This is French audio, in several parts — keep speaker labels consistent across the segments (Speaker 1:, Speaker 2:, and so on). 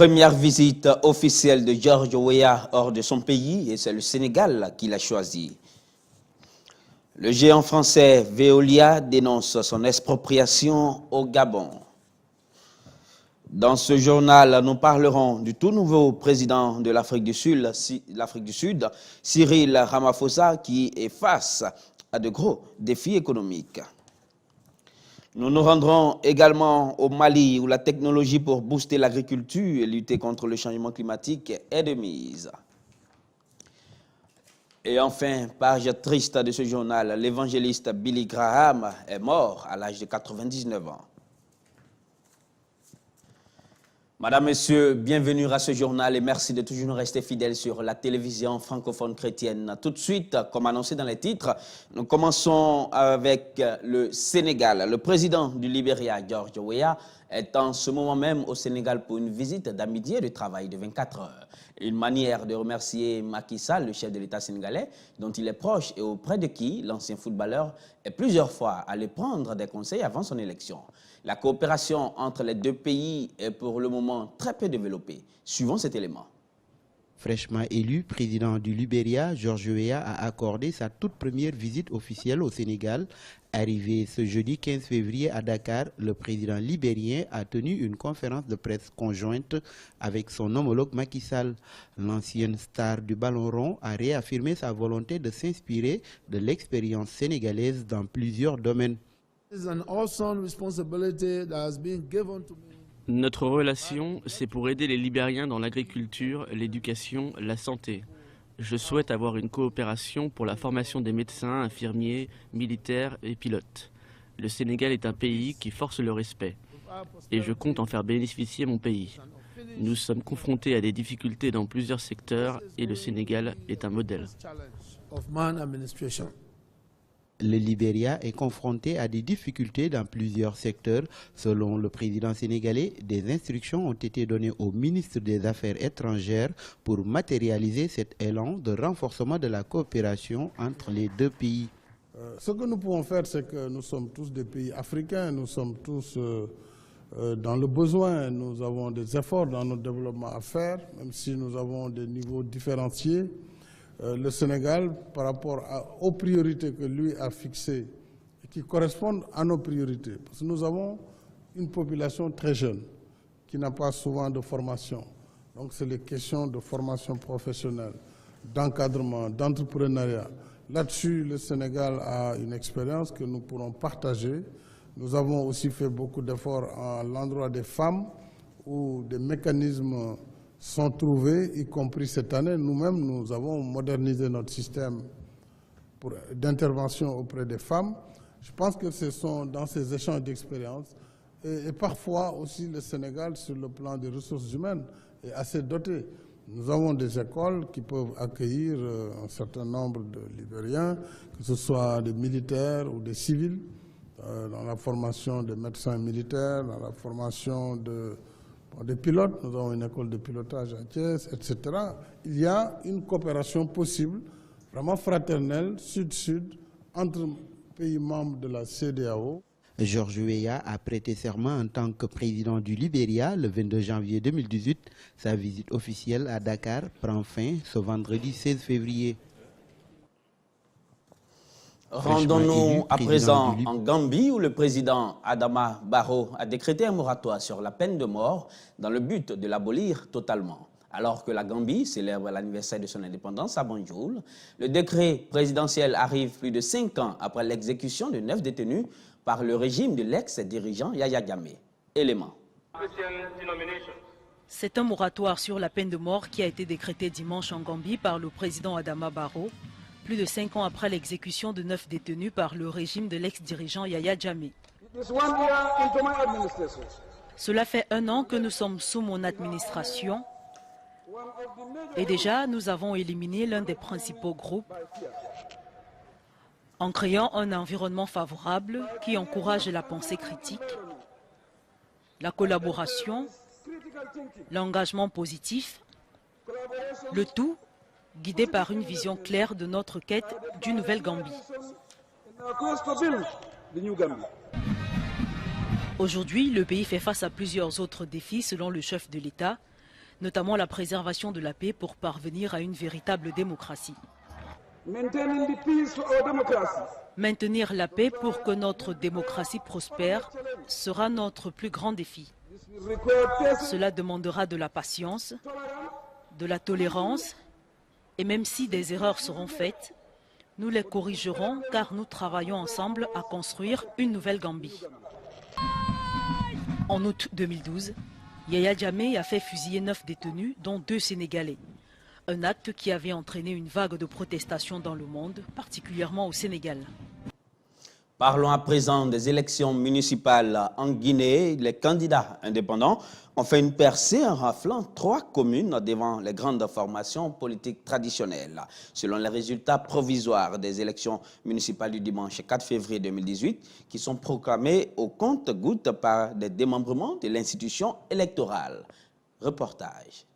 Speaker 1: Première visite officielle de George Weah hors de son pays et c'est le Sénégal qui l'a choisi. Le géant français Veolia dénonce son expropriation au Gabon. Dans ce journal, nous parlerons du tout nouveau président de l'Afrique du Sud, Cyril Ramaphosa, qui est face à de gros défis économiques. Nous nous rendrons également au Mali, où la technologie pour booster l'agriculture et lutter contre le changement climatique est de mise. Et enfin, page triste de ce journal, l'évangéliste Billy Graham est mort à l'âge de 99 ans. Madame, Messieurs, bienvenue à ce journal et merci de toujours rester fidèles sur la télévision francophone chrétienne. Tout de suite, comme annoncé dans les titres, nous commençons avec le Sénégal. Le président du Libéria, George Weah, est en ce moment même au Sénégal pour une visite d'amitié et de travail de 24 heures. Une manière de remercier Macky Sall, le chef de l'État sénégalais, dont il est proche et auprès de qui l'ancien footballeur est plusieurs fois allé prendre des conseils avant son élection. La coopération entre les deux pays est pour le moment très peu développée. Suivons cet élément.
Speaker 2: Fraîchement élu président du Libéria, George Weah a accordé sa toute première visite officielle au Sénégal. Arrivé ce jeudi 15 février à Dakar, le président libérien a tenu une conférence de presse conjointe avec son homologue Macky Sall. L'ancienne star du ballon rond a réaffirmé sa volonté de s'inspirer de l'expérience sénégalaise dans plusieurs domaines.
Speaker 3: Notre relation, c'est pour aider les Libériens dans l'agriculture, l'éducation, la santé. Je souhaite avoir une coopération pour la formation des médecins, infirmiers, militaires et pilotes. Le Sénégal est un pays qui force le respect et je compte en faire bénéficier mon pays. Nous sommes confrontés à des difficultés dans plusieurs secteurs et le Sénégal est un modèle.
Speaker 2: Le Libéria est confronté à des difficultés dans plusieurs secteurs. Selon le président sénégalais, des instructions ont été données au ministre des Affaires étrangères pour matérialiser cet élan de renforcement de la coopération entre les deux pays.
Speaker 4: Ce que nous pouvons faire, c'est que nous sommes tous des pays africains, nous sommes tous dans le besoin, nous avons des efforts dans notre développement à faire, même si nous avons des niveaux différenciés. Le Sénégal, par rapport aux priorités que lui a fixées et qui correspondent à nos priorités. Parce que nous avons une population très jeune qui n'a pas souvent de formation. Donc c'est les questions de formation professionnelle, d'encadrement, d'entrepreneuriat. Là-dessus, le Sénégal a une expérience que nous pourrons partager. Nous avons aussi fait beaucoup d'efforts à l'endroit des femmes où des mécanismes sont trouvés, y compris cette année. Nous-mêmes, nous avons modernisé notre système d'intervention auprès des femmes. Je pense que ce sont dans ces échanges d'expériences et parfois aussi le Sénégal, sur le plan des ressources humaines, est assez doté. Nous avons des écoles qui peuvent accueillir un certain nombre de Libériens, que ce soit des militaires ou des civils, dans la formation des médecins militaires, dans la formation des pilotes, nous avons une école de pilotage à Thiès, etc. Il y a une coopération possible, vraiment fraternelle, sud-sud, entre pays membres de la CEDEAO.
Speaker 2: George Weah a prêté serment en tant que président du Libéria le 22 janvier 2018. Sa visite officielle à Dakar prend fin ce vendredi 16 février.
Speaker 1: Rendons-nous à présent en Gambie où le président Adama Barrow a décrété un moratoire sur la peine de mort dans le but de l'abolir totalement. Alors que la Gambie célèbre l'anniversaire de son indépendance à Banjul, le décret présidentiel arrive plus de 5 ans après l'exécution de 9 détenus par le régime de l'ex-dirigeant Yaya Jammeh. Élément.
Speaker 5: C'est un moratoire sur la peine de mort qui a été décrété dimanche en Gambie par le président Adama Barrow, plus de 5 ans après l'exécution de 9 détenus par le régime de l'ex-dirigeant Yaya Jammeh. Cela fait 1 an que nous sommes sous mon administration et déjà nous avons éliminé l'un des principaux groupes en créant un environnement favorable qui encourage la pensée critique, la collaboration, l'engagement positif, le tout guidé par une vision claire de notre quête d'une nouvelle Gambie. Aujourd'hui, le pays fait face à plusieurs autres défis selon le chef de l'État, notamment la préservation de la paix pour parvenir à une véritable démocratie. Maintenir la paix pour que notre démocratie prospère sera notre plus grand défi. Cela demandera de la patience, de la tolérance, et même si des erreurs seront faites, nous les corrigerons car nous travaillons ensemble à construire une nouvelle Gambie. En août 2012, Yaya Jammeh a fait fusiller 9 détenus, dont 2 Sénégalais. Un acte qui avait entraîné une vague de protestations dans le monde, particulièrement au Sénégal.
Speaker 1: Parlons à présent des élections municipales en Guinée. Les candidats indépendants ont fait une percée en raflant 3 communes devant les grandes formations politiques traditionnelles. Selon les résultats provisoires des élections municipales du dimanche 4 février 2018, qui sont proclamés au compte-gouttes par des démembrements de l'institution électorale. Reportage.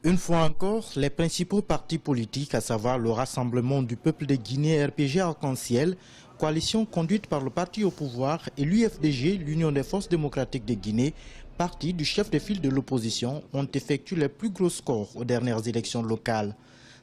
Speaker 2: Une fois encore, les principaux partis politiques, à savoir le Rassemblement du peuple de Guinée RPG Arc-en-Ciel, coalition conduite par le parti au pouvoir, et l'UFDG, l'Union des forces démocratiques de Guinée, parti du chef de file de l'opposition, ont effectué les plus gros scores aux dernières élections locales.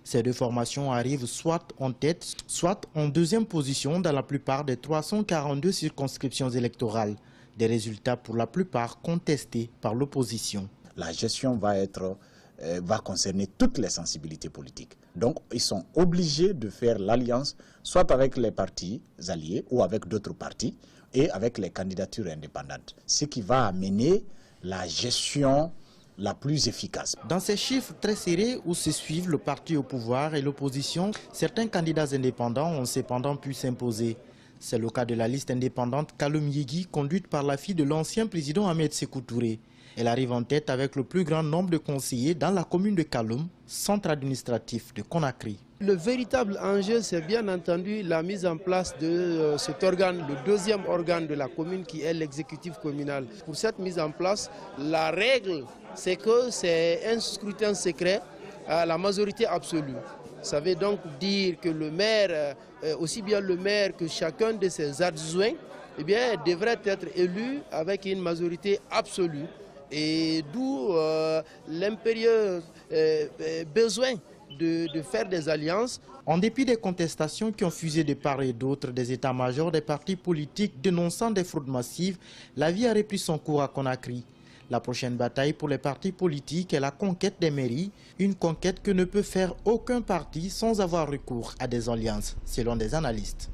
Speaker 2: Ces 2 formations arrivent soit en tête, soit en deuxième position dans la plupart des 342 circonscriptions électorales. Des résultats pour la plupart contestés par l'opposition.
Speaker 6: La gestion va concerner toutes les sensibilités politiques. Donc, ils sont obligés de faire l'alliance, soit avec les partis alliés ou avec d'autres partis, et avec les candidatures indépendantes. Ce qui va amener la gestion la plus efficace.
Speaker 2: Dans ces chiffres très serrés où se suivent le parti au pouvoir et l'opposition, certains candidats indépendants ont cependant pu s'imposer. C'est le cas de la liste indépendante Kaloum Yegui, conduite par la fille de l'ancien président Ahmed Sékou Touré. Elle arrive en tête avec le plus grand nombre de conseillers dans la commune de Kaloum, centre administratif de Conakry.
Speaker 7: Le véritable enjeu, c'est bien entendu la mise en place de cet organe, le deuxième organe de la commune qui est l'exécutif communal. Pour cette mise en place, la règle, c'est que c'est un scrutin secret à la majorité absolue. Ça veut donc dire que le maire, aussi bien le maire que chacun de ses adjoints, devrait être élu avec une majorité absolue. Et d'où l'impérieux besoin de faire des alliances.
Speaker 2: En dépit des contestations qui ont fusé de part et d'autre des états-majors des partis politiques dénonçant des fraudes massives, la vie a repris son cours à Conakry. La prochaine bataille pour les partis politiques est la conquête des mairies, une conquête que ne peut faire aucun parti sans avoir recours à des alliances, selon des analystes.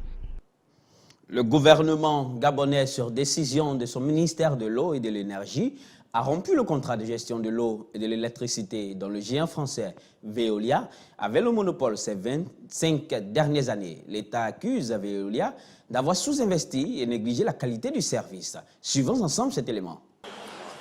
Speaker 1: Le gouvernement gabonais, sur décision de son ministère de l'eau et de l'énergie, a rompu le contrat de gestion de l'eau et de l'électricité dont le géant français Veolia avait le monopole ces 25 dernières années. L'État accuse Veolia d'avoir sous-investi et négligé la qualité du service. Suivons ensemble cet élément.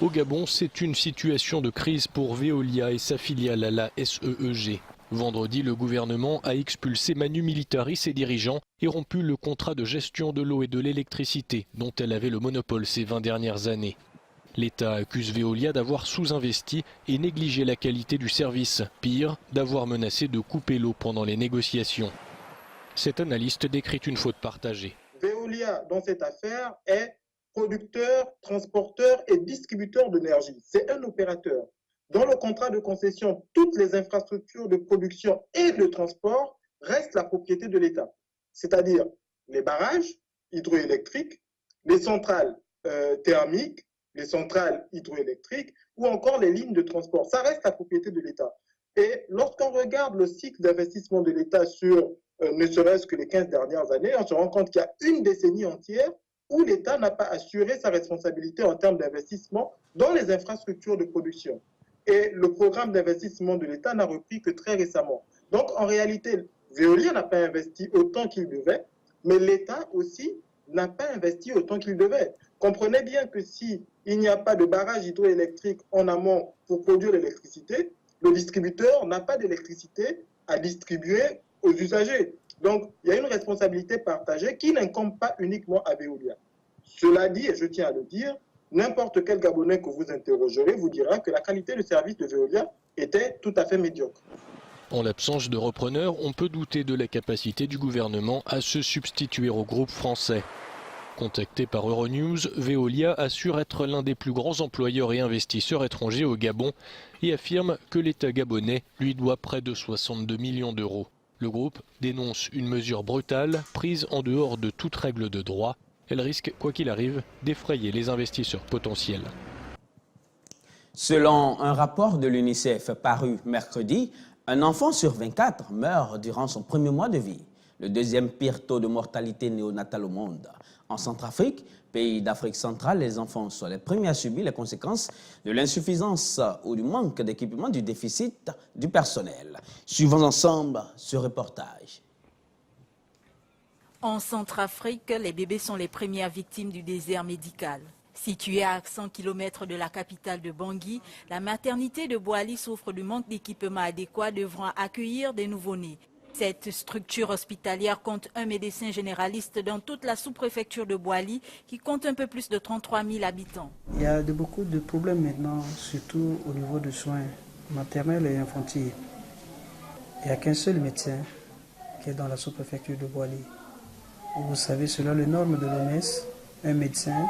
Speaker 8: Au Gabon, c'est une situation de crise pour Veolia et sa filiale, la SEEG. Vendredi, le gouvernement a expulsé Manu Militari, ses dirigeants, et rompu le contrat de gestion de l'eau et de l'électricité, dont elle avait le monopole ces 20 dernières années. L'État accuse Veolia d'avoir sous-investi et négligé la qualité du service. Pire, d'avoir menacé de couper l'eau pendant les négociations. Cet analyste décrit une faute partagée.
Speaker 9: Veolia, dans cette affaire, est producteur, transporteur et distributeur d'énergie. C'est un opérateur. Dans le contrat de concession, toutes les infrastructures de production et de transport restent la propriété de l'État. C'est-à-dire les barrages hydroélectriques, les centrales thermiques, les centrales hydroélectriques ou encore les lignes de transport. Ça reste la propriété de l'État. Et lorsqu'on regarde le cycle d'investissement de l'État sur ne serait-ce que les 15 dernières années, on se rend compte qu'il y a une décennie entière où l'État n'a pas assuré sa responsabilité en termes d'investissement dans les infrastructures de production. Et le programme d'investissement de l'État n'a repris que très récemment. Donc en réalité, Veolia n'a pas investi autant qu'il devait, mais l'État aussi n'a pas investi autant qu'il devait. Comprenez bien que s'il n'y a pas de barrage hydroélectrique en amont pour produire l'électricité, le distributeur n'a pas d'électricité à distribuer aux usagers. Donc, il y a une responsabilité partagée qui n'incombe pas uniquement à Veolia. Cela dit, et je tiens à le dire, n'importe quel Gabonais que vous interrogerez vous dira que la qualité de service de Veolia était tout à fait médiocre.
Speaker 8: En l'absence de repreneur, on peut douter de la capacité du gouvernement à se substituer au groupe français. Contacté par Euronews, Veolia assure être l'un des plus grands employeurs et investisseurs étrangers au Gabon et affirme que l'État gabonais lui doit près de 62 millions d'euros. Le groupe dénonce une mesure brutale prise en dehors de toute règle de droit. Elle risque, quoi qu'il arrive, d'effrayer les investisseurs potentiels.
Speaker 1: Selon un rapport de l'UNICEF paru mercredi, un enfant sur 24 meurt durant son premier mois de vie. Le deuxième pire taux de mortalité néonatale au monde. En Centrafrique, pays d'Afrique centrale, les enfants sont les premiers à subir les conséquences de l'insuffisance ou du manque d'équipement du déficit du personnel. Suivons ensemble ce reportage.
Speaker 10: En Centrafrique, les bébés sont les premières victimes du désert médical. Située à 100 km de la capitale de Bangui, la maternité de Bouali souffre du manque d'équipements adéquats devant accueillir des nouveau-nés. Cette structure hospitalière compte un médecin généraliste dans toute la sous-préfecture de Bouali qui compte un peu plus de 33 000 habitants.
Speaker 11: Il y a beaucoup de problèmes maintenant, surtout au niveau des soins maternels et infantiles. Il n'y a qu'un seul médecin qui est dans la sous-préfecture de Bouali. Vous savez, selon les normes de l'OMS, un médecin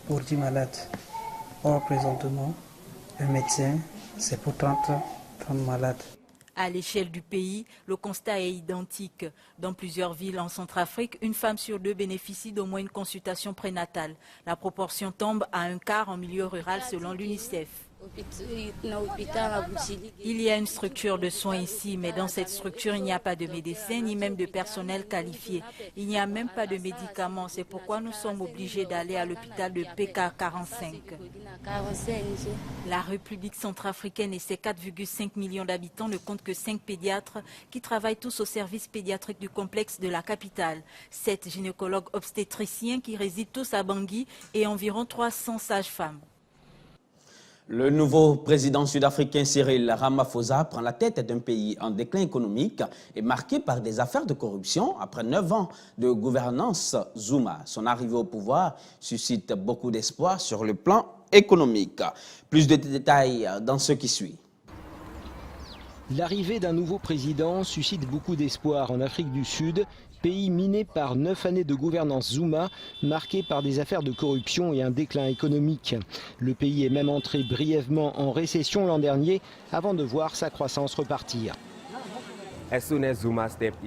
Speaker 11: pour 10 malades. Or, présentement, un médecin, c'est pour 30 malades.
Speaker 10: À l'échelle du pays, le constat est identique. Dans plusieurs villes en Centrafrique, une femme sur deux bénéficie d'au moins une consultation prénatale. La proportion tombe à un quart en milieu rural selon l'UNICEF. Il y a une structure de soins ici, mais dans cette structure, il n'y a pas de médecins ni même de personnel qualifié. Il n'y a même pas de médicaments. C'est pourquoi nous sommes obligés d'aller à l'hôpital de PK45. La République centrafricaine et ses 4,5 millions d'habitants ne comptent que 5 pédiatres qui travaillent tous au service pédiatrique du complexe de la capitale. 7 gynécologues obstétriciens qui résident tous à Bangui et environ 300 sages-femmes.
Speaker 1: Le nouveau président sud-africain Cyril Ramaphosa prend la tête d'un pays en déclin économique et marqué par des affaires de corruption après 9 ans de gouvernance Zuma. Son arrivée au pouvoir suscite beaucoup d'espoir sur le plan économique. Plus de détails dans ce qui suit.
Speaker 12: L'arrivée d'un nouveau président suscite beaucoup d'espoir en Afrique du Sud, pays miné par 9 années de gouvernance Zuma, marqué par des affaires de corruption et un déclin économique. Le pays est même entré brièvement en récession l'an dernier avant de voir sa croissance repartir.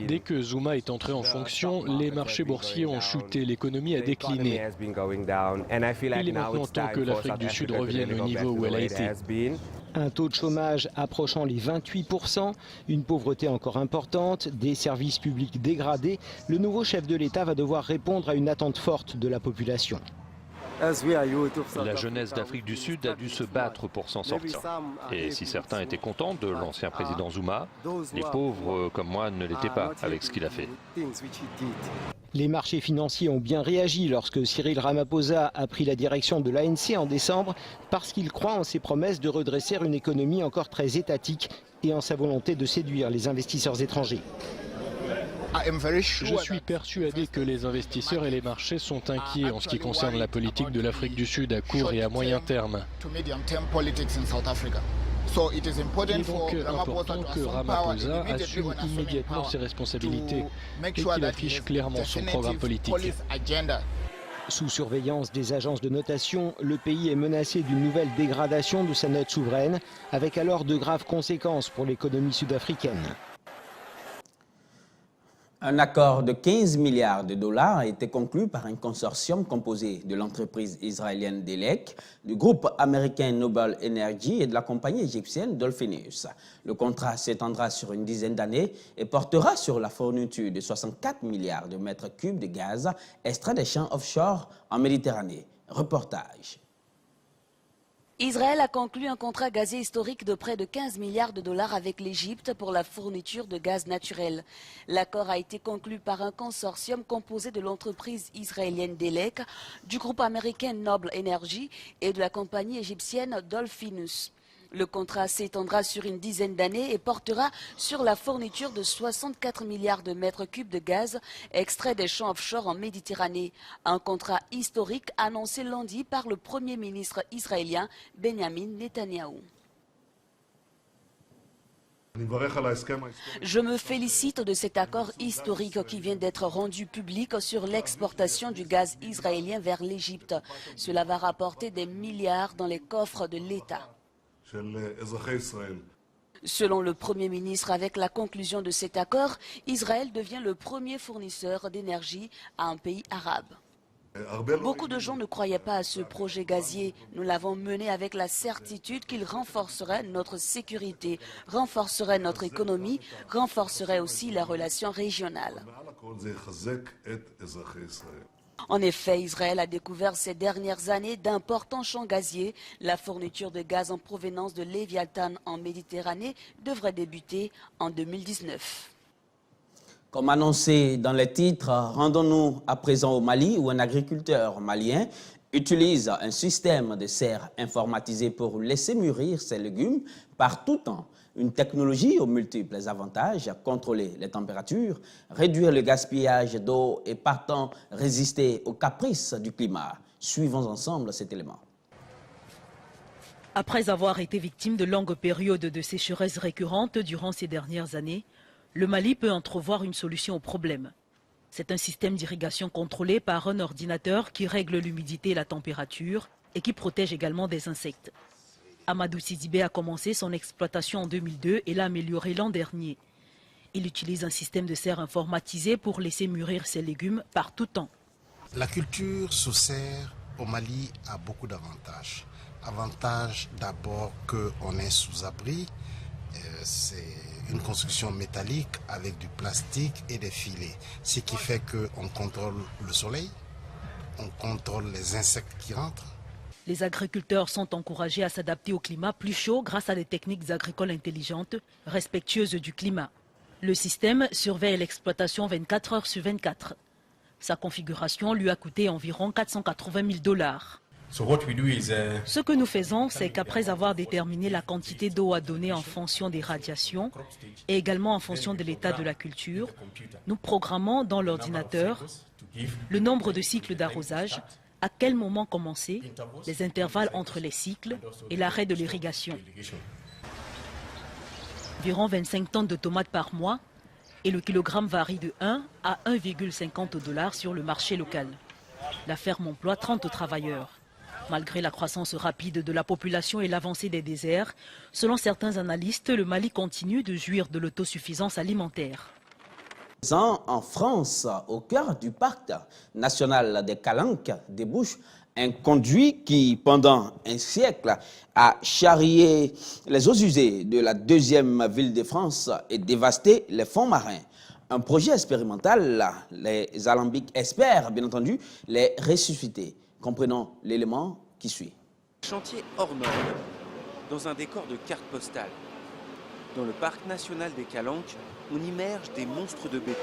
Speaker 8: Dès que Zuma est entré en fonction, les marchés boursiers ont chuté, l'économie a décliné. Il est maintenant temps que l'Afrique du Sud revienne au niveau où elle a été.
Speaker 12: Un taux de chômage approchant les 28%, une pauvreté encore importante, des services publics dégradés, le nouveau chef de l'État va devoir répondre à une attente forte de la population.
Speaker 13: La jeunesse d'Afrique du Sud a dû se battre pour s'en sortir. Et si certains étaient contents de l'ancien président Zuma, les pauvres comme moi ne l'étaient pas avec ce qu'il a fait.
Speaker 12: Les marchés financiers ont bien réagi lorsque Cyril Ramaphosa a pris la direction de l'ANC en décembre parce qu'il croit en ses promesses de redresser une économie encore très étatique et en sa volonté de séduire les investisseurs étrangers.
Speaker 8: Je suis persuadé que les investisseurs et les marchés sont inquiets en ce qui concerne la politique de l'Afrique du Sud à court et à moyen terme. Il est donc important que Ramaphosa assume immédiatement ses responsabilités et qu'il affiche clairement son programme politique.
Speaker 12: Sous surveillance des agences de notation, le pays est menacé d'une nouvelle dégradation de sa note souveraine, avec alors de graves conséquences pour l'économie sud-africaine.
Speaker 1: Un accord de 15 milliards de dollars a été conclu par un consortium composé de l'entreprise israélienne Delek, du groupe américain Noble Energy et de la compagnie égyptienne Dolphinus. Le contrat s'étendra sur une dizaine d'années et portera sur la fourniture de 64 milliards de mètres cubes de gaz extraits des champs offshore en Méditerranée. Reportage.
Speaker 14: Israël a conclu un contrat gazier historique de près de 15 milliards de dollars avec l'Égypte pour la fourniture de gaz naturel. L'accord a été conclu par un consortium composé de l'entreprise israélienne Delek, du groupe américain Noble Energy et de la compagnie égyptienne Dolphinus. Le contrat s'étendra sur une dizaine d'années et portera sur la fourniture de 64 milliards de mètres cubes de gaz extraits des champs offshore en Méditerranée. Un contrat historique annoncé lundi par le Premier ministre israélien Benjamin Netanyahou. Je me félicite de cet accord historique qui vient d'être rendu public sur l'exportation du gaz israélien vers l'Égypte. Cela va rapporter des milliards dans les coffres de l'État. Selon le Premier ministre, avec la conclusion de cet accord, Israël devient le premier fournisseur d'énergie à un pays arabe. Beaucoup de gens ne croyaient pas à ce projet gazier. Nous l'avons mené avec la certitude qu'il renforcerait notre sécurité, renforcerait notre économie, renforcerait aussi les relations régionales. En effet, Israël a découvert ces dernières années d'importants champs gaziers. La fourniture de gaz en provenance de Léviathan en Méditerranée devrait débuter en 2019.
Speaker 1: Comme annoncé dans les titres, rendons-nous à présent au Mali où un agriculteur malien utilise un système de serre informatisé pour laisser mûrir ses légumes par tout temps. Une technologie aux multiples avantages, contrôler les températures, réduire le gaspillage d'eau et partant résister aux caprices du climat. Suivons ensemble cet élément.
Speaker 5: Après avoir été victime de longues périodes de sécheresse récurrentes durant ces dernières années, le Mali peut entrevoir une solution au problème. C'est un système d'irrigation contrôlé par un ordinateur qui règle l'humidité et la température et qui protège également des insectes. Amadou Sidibé a commencé son exploitation en 2002 et l'a amélioré l'an dernier. Il utilise un système de serre informatisé pour laisser mûrir ses légumes par tout temps.
Speaker 15: La culture sous serre au Mali a beaucoup d'avantages. Avantage d'abord qu'on est sous abri, c'est une construction métallique avec du plastique et des filets, ce qui fait qu'on contrôle le soleil, on contrôle les insectes qui rentrent.
Speaker 5: Les agriculteurs sont encouragés à s'adapter au climat plus chaud grâce à des techniques agricoles intelligentes, respectueuses du climat. Le système surveille l'exploitation 24 heures sur 24. Sa configuration lui a coûté environ 480 000 $. Ce que nous faisons, c'est qu'après avoir déterminé la quantité d'eau à donner en fonction des radiations et également en fonction de l'état de la culture, nous programmons dans l'ordinateur le nombre de cycles d'arrosage, à quel moment commencer, les intervalles entre les cycles et l'arrêt de l'irrigation. Environ 25 tonnes de tomates par mois et le kilogramme varie de 1 à 1,50 $ sur le marché local. La ferme emploie 30 travailleurs. Malgré la croissance rapide de la population et l'avancée des déserts, selon certains analystes, le Mali continue de jouir de l'autosuffisance alimentaire.
Speaker 1: En France, au cœur du parc national des Calanques, débouche un conduit qui, pendant un siècle, a charrié les eaux usées de la deuxième ville de France et dévasté les fonds marins. Un projet expérimental, les Alambics espèrent, bien entendu, les ressusciter. Comprenons l'élément qui suit.
Speaker 16: Chantier hors norme, dans un décor de carte postale. Dans le parc national des Calanques, on immerge des monstres de béton.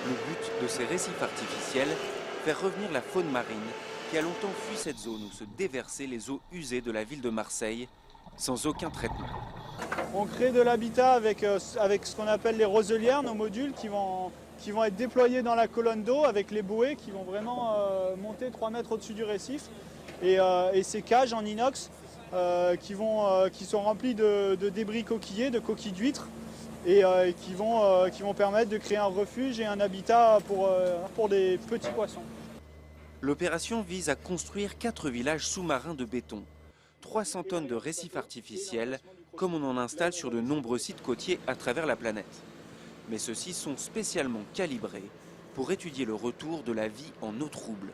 Speaker 16: Le but de ces récifs artificiels, faire revenir la faune marine qui a longtemps fui cette zone où se déversaient les eaux usées de la ville de Marseille, sans aucun traitement.
Speaker 17: On crée de l'habitat avec ce qu'on appelle les roselières, nos modules qui vont être déployés dans la colonne d'eau avec les bouées qui vont vraiment monter 3 mètres au-dessus du récif. Et ces cages en inox qui sont remplies de débris coquillés, de coquilles d'huîtres et qui vont permettre de créer un refuge et un habitat pour des petits poissons.
Speaker 16: L'opération vise à construire 4 villages sous-marins de béton. 300 tonnes de récifs artificiels, comme on en installe sur de nombreux sites côtiers à travers la planète. Mais ceux-ci sont spécialement calibrés pour étudier le retour de la vie en eau trouble.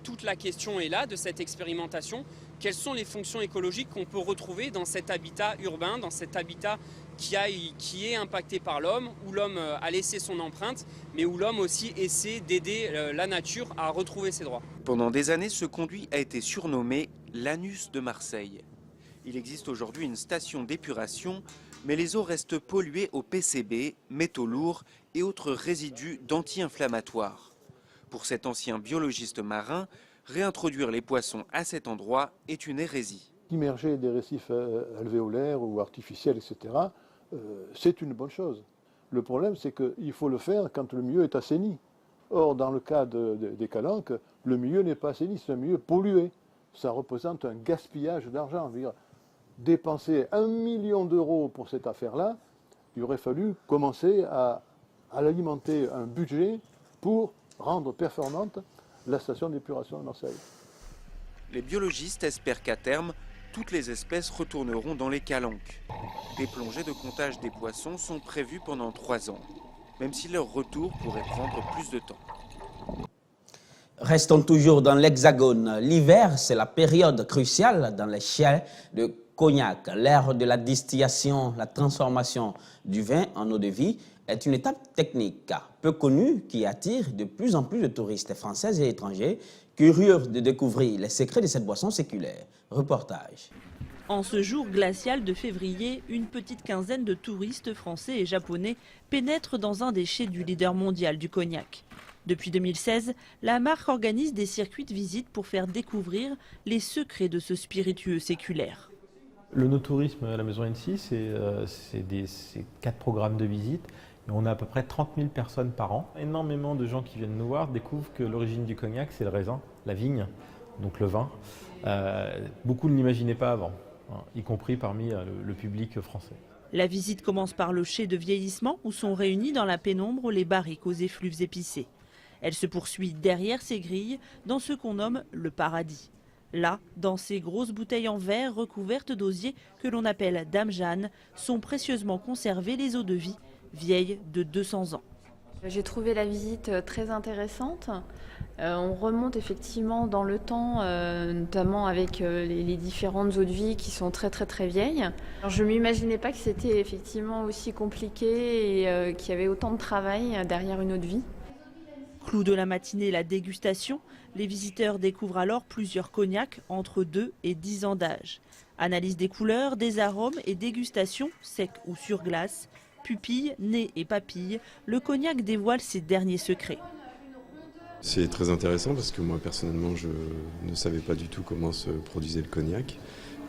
Speaker 18: Toute la question est là de cette expérimentation. Quelles sont les fonctions écologiques qu'on peut retrouver dans cet habitat urbain, dans cet habitat qui est impacté par l'homme, où l'homme a laissé son empreinte, mais où l'homme aussi essaie d'aider la nature à retrouver ses droits.
Speaker 16: Pendant des années, ce conduit a été surnommé l'anus de Marseille. Il existe aujourd'hui une station d'épuration, mais les eaux restent polluées au PCB, métaux lourds et autres résidus d'anti-inflammatoires. Pour cet ancien biologiste marin, réintroduire les poissons à cet endroit est une hérésie.
Speaker 19: Immerger des récifs alvéolaires ou artificiels, etc., c'est une bonne chose. Le problème, c'est qu'il faut le faire quand le milieu est assaini. Or, dans le cas des Calanques, le milieu n'est pas assaini, c'est un milieu pollué. Ça représente un gaspillage d'argent. dépenser 1 million d'euros pour cette affaire-là, il aurait fallu commencer à alimenter un budget pour rendre performante la station d'épuration de Marseille.
Speaker 16: Les biologistes espèrent qu'à terme, toutes les espèces retourneront dans les calanques. Des plongées de comptage des poissons sont prévues pendant 3 ans, même si leur retour pourrait prendre plus de temps.
Speaker 1: Restons toujours dans l'Hexagone. L'hiver, c'est la période cruciale dans les chais de Cognac. L'ère de la distillation, la transformation du vin en eau de vie est une étape technique peu connue qui attire de plus en plus de touristes français et étrangers curieux de découvrir les secrets de cette boisson séculaire. Reportage.
Speaker 20: En ce jour glacial de février, une petite quinzaine de touristes français et japonais pénètrent dans un des chais du leader mondial du cognac. Depuis 2016, la marque organise des circuits de visite pour faire découvrir les secrets de ce spiritueux séculaire.
Speaker 21: Le no-tourisme à la Maison Hennecy, c'est 4 programmes de visite. Et on a à peu près 30 000 personnes par an. Énormément de gens qui viennent nous voir découvrent que l'origine du cognac, c'est le raisin, la vigne, donc le vin. Beaucoup ne l'imaginaient pas avant, hein, y compris parmi le public français.
Speaker 20: La visite commence par le chai de vieillissement où sont réunis dans la pénombre les barriques aux effluves épicés. Elle se poursuit derrière ces grilles dans ce qu'on nomme le paradis. Là, dans ces grosses bouteilles en verre recouvertes d'osier que l'on appelle Dame Jeanne, sont précieusement conservées les eaux de vie, vieilles de 200 ans.
Speaker 22: J'ai trouvé la visite très intéressante. On remonte effectivement dans le temps, notamment avec les différentes eaux de vie qui sont très vieilles. Alors, je ne m'imaginais pas que c'était effectivement aussi compliqué et qu'il y avait autant de travail derrière une eau de vie.
Speaker 20: Clou de la matinée, la dégustation. Les visiteurs découvrent alors plusieurs cognacs entre 2 et 10 ans d'âge. Analyse des couleurs, des arômes et dégustation, sec ou sur glace. Pupilles, nez et papilles, le cognac dévoile ses derniers secrets.
Speaker 23: C'est très intéressant parce que moi personnellement je ne savais pas du tout comment se produisait le cognac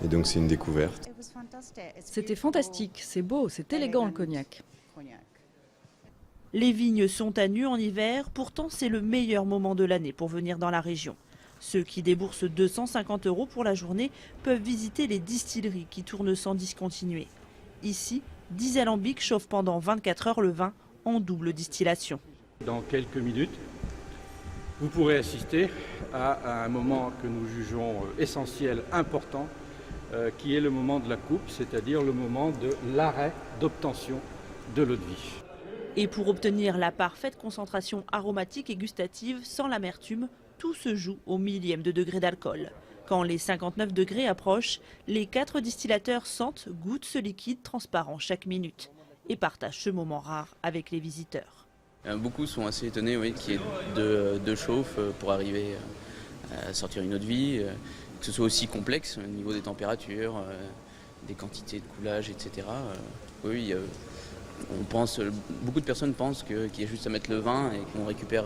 Speaker 23: et donc c'est une découverte.
Speaker 24: C'était fantastique, c'est beau, c'est élégant le cognac.
Speaker 20: Les vignes sont à nu en hiver, pourtant c'est le meilleur moment de l'année pour venir dans la région. Ceux qui déboursent 250 € pour la journée peuvent visiter les distilleries qui tournent sans discontinuer. Ici, 10 alambics chauffent pendant 24 heures le vin en double distillation.
Speaker 25: Dans quelques minutes, vous pourrez assister à un moment que nous jugeons essentiel, important, qui est le moment de la coupe, c'est-à-dire le moment de l'arrêt d'obtention de l'eau de vie.
Speaker 20: Et pour obtenir la parfaite concentration aromatique et gustative sans l'amertume, tout se joue au millième de degré d'alcool. Quand les 59 degrés approchent, les 4 distillateurs sentent, goûtent ce liquide transparent chaque minute et partagent ce moment rare avec les visiteurs.
Speaker 3: Beaucoup sont assez étonnés qu'il y ait deux chauffes pour arriver à sortir une eau de vie, que ce soit aussi complexe au niveau des températures, des quantités de coulage, etc. Oui, beaucoup de personnes pensent qu'il y a juste à mettre le vin et qu'on récupère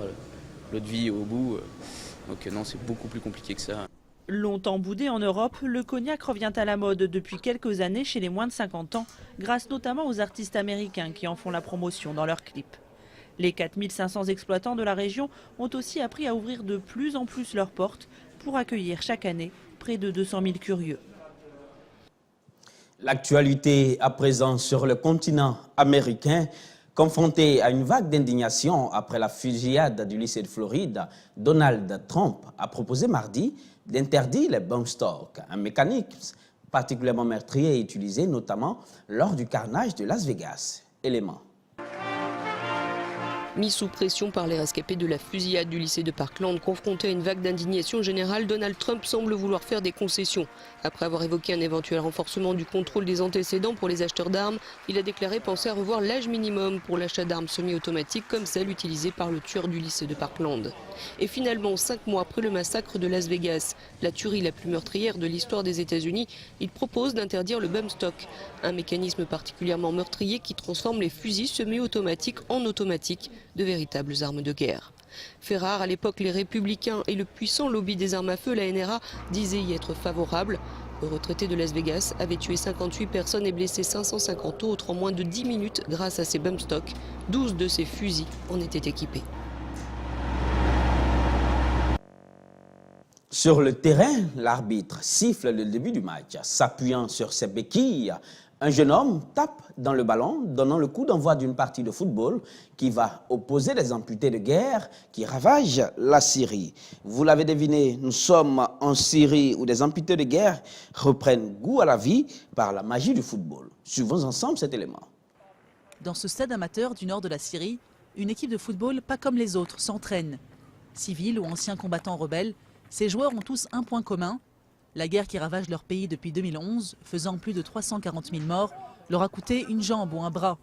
Speaker 3: l'eau de vie au bout. Donc non, c'est beaucoup plus compliqué que ça.
Speaker 20: Longtemps boudé en Europe, le cognac revient à la mode depuis quelques années chez les moins de 50 ans, grâce notamment aux artistes américains qui en font la promotion dans leurs clips. Les 4500 exploitants de la région ont aussi appris à ouvrir de plus en plus leurs portes pour accueillir chaque année près de 200 000 curieux.
Speaker 1: L'actualité à présent sur le continent américain. Confronté à une vague d'indignation après la fusillade du lycée de Floride, Donald Trump a proposé mardi d'interdire les bump stocks, un mécanisme particulièrement meurtrier utilisé notamment lors du carnage de Las Vegas. Élément.
Speaker 26: Mis sous pression par les rescapés de la fusillade du lycée de Parkland, confronté à une vague d'indignation générale, Donald Trump semble vouloir faire des concessions. Après avoir évoqué un éventuel renforcement du contrôle des antécédents pour les acheteurs d'armes, il a déclaré penser à revoir l'âge minimum pour l'achat d'armes semi-automatiques comme celle utilisée par le tueur du lycée de Parkland. Et finalement, 5 mois après le massacre de Las Vegas, la tuerie la plus meurtrière de l'histoire des États-Unis, il propose d'interdire le bump stock, un mécanisme particulièrement meurtrier qui transforme les fusils semi-automatiques en automatiques, de véritables armes de guerre. Fait rare, à l'époque, les Républicains et le puissant lobby des armes à feu, la NRA, disaient y être favorables. Le retraité de Las Vegas avait tué 58 personnes et blessé 550 autres en moins de 10 minutes grâce à ses bump stocks. 12 de ces fusils en étaient équipés.
Speaker 1: Sur le terrain, l'arbitre siffle le début du match. S'appuyant sur ses béquilles, un jeune homme tape dans le ballon, donnant le coup d'envoi d'une partie de football qui va opposer les amputés de guerre qui ravagent la Syrie. Vous l'avez deviné, nous sommes en Syrie où des amputés de guerre reprennent goût à la vie par la magie du football. Suivons ensemble cet élément.
Speaker 2: Dans ce stade amateur du nord de la Syrie, une équipe de football pas comme les autres s'entraîne. Civils ou anciens combattants rebelles, ces joueurs ont tous un point commun. La guerre qui ravage leur pays depuis 2011, faisant plus de 340 000 morts, leur a coûté une jambe ou un bras.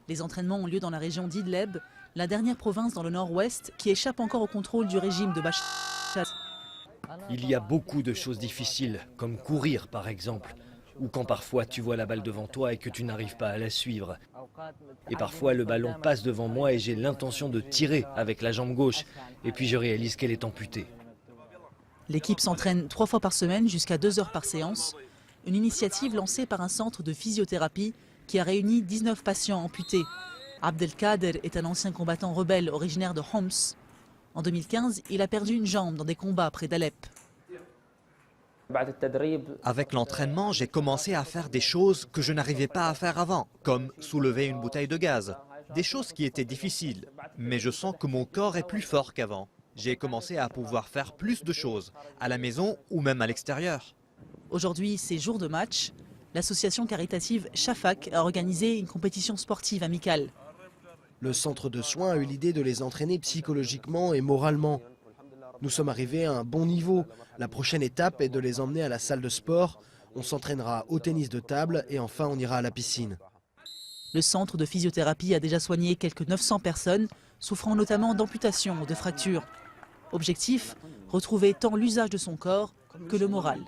Speaker 2: Les entraînements ont lieu dans la région d'Idleb, la dernière province dans le nord-ouest qui échappe encore au contrôle du régime de Bachar.
Speaker 4: Il y a beaucoup de choses difficiles, comme courir par exemple, ou quand parfois tu vois la balle devant toi et que tu n'arrives pas à la suivre. Et parfois le ballon passe devant moi et j'ai l'intention de tirer avec la jambe gauche, et puis je réalise qu'elle est amputée.
Speaker 2: L'équipe s'entraîne 3 fois par semaine jusqu'à 2 heures par séance. Une initiative lancée par un centre de physiothérapie qui a réuni 19 patients amputés. Abdelkader est un ancien combattant rebelle originaire de Homs. En 2015, il a perdu une jambe dans des combats près d'Alep.
Speaker 6: Avec l'entraînement, j'ai commencé à faire des choses que je n'arrivais pas à faire avant, comme soulever une bouteille de gaz. Des choses qui étaient difficiles, mais je sens que mon corps est plus fort qu'avant. J'ai commencé à pouvoir faire plus de choses, à la maison ou même à l'extérieur.
Speaker 2: Aujourd'hui, c'est jour de match. L'association caritative Shafak a organisé une compétition sportive amicale.
Speaker 7: Le centre de soins a eu l'idée de les entraîner psychologiquement et moralement. Nous sommes arrivés à un bon niveau. La prochaine étape est de les emmener à la salle de sport. On s'entraînera au tennis de table et enfin on ira à la piscine.
Speaker 2: Le centre de physiothérapie a déjà soigné quelques 900 personnes, souffrant notamment d'amputations ou de fractures. Objectif, retrouver tant l'usage de son corps que le moral.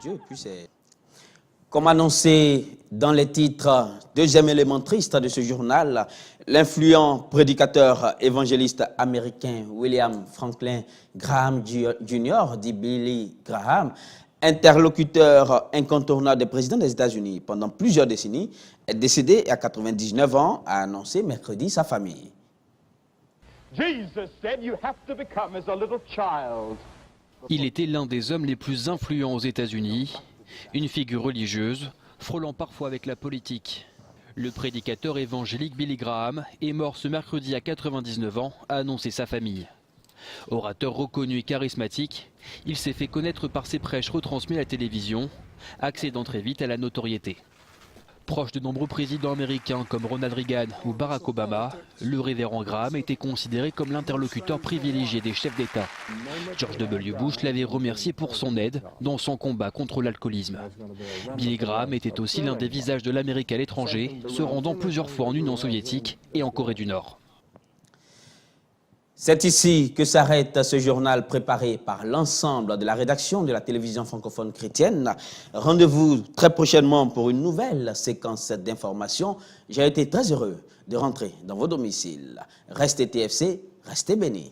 Speaker 1: Comme annoncé dans les titres, deuxième élément triste de ce journal, l'influent prédicateur évangéliste américain William Franklin Graham Jr., dit Billy Graham, interlocuteur incontournable des présidents des États-Unis pendant plusieurs décennies, est décédé à 99 ans, a annoncé mercredi sa famille.
Speaker 8: Il était l'un des hommes les plus influents aux États-Unis, une figure religieuse, frôlant parfois avec la politique. Le prédicateur évangélique Billy Graham est mort ce mercredi à 99 ans, a annoncé sa famille. Orateur reconnu et charismatique, il s'est fait connaître par ses prêches retransmis à la télévision, accédant très vite à la notoriété. Proche de nombreux présidents américains comme Ronald Reagan ou Barack Obama, le révérend Graham était considéré comme l'interlocuteur privilégié des chefs d'État. George W. Bush l'avait remercié pour son aide dans son combat contre l'alcoolisme. Billy Graham était aussi l'un des visages de l'Amérique à l'étranger, se rendant plusieurs fois en Union soviétique et en Corée du Nord.
Speaker 1: C'est ici que s'arrête ce journal préparé par l'ensemble de la rédaction de la télévision francophone chrétienne. Rendez-vous très prochainement pour une nouvelle séquence d'informations. J'ai été très heureux de rentrer dans vos domiciles. Restez TFC, restez bénis.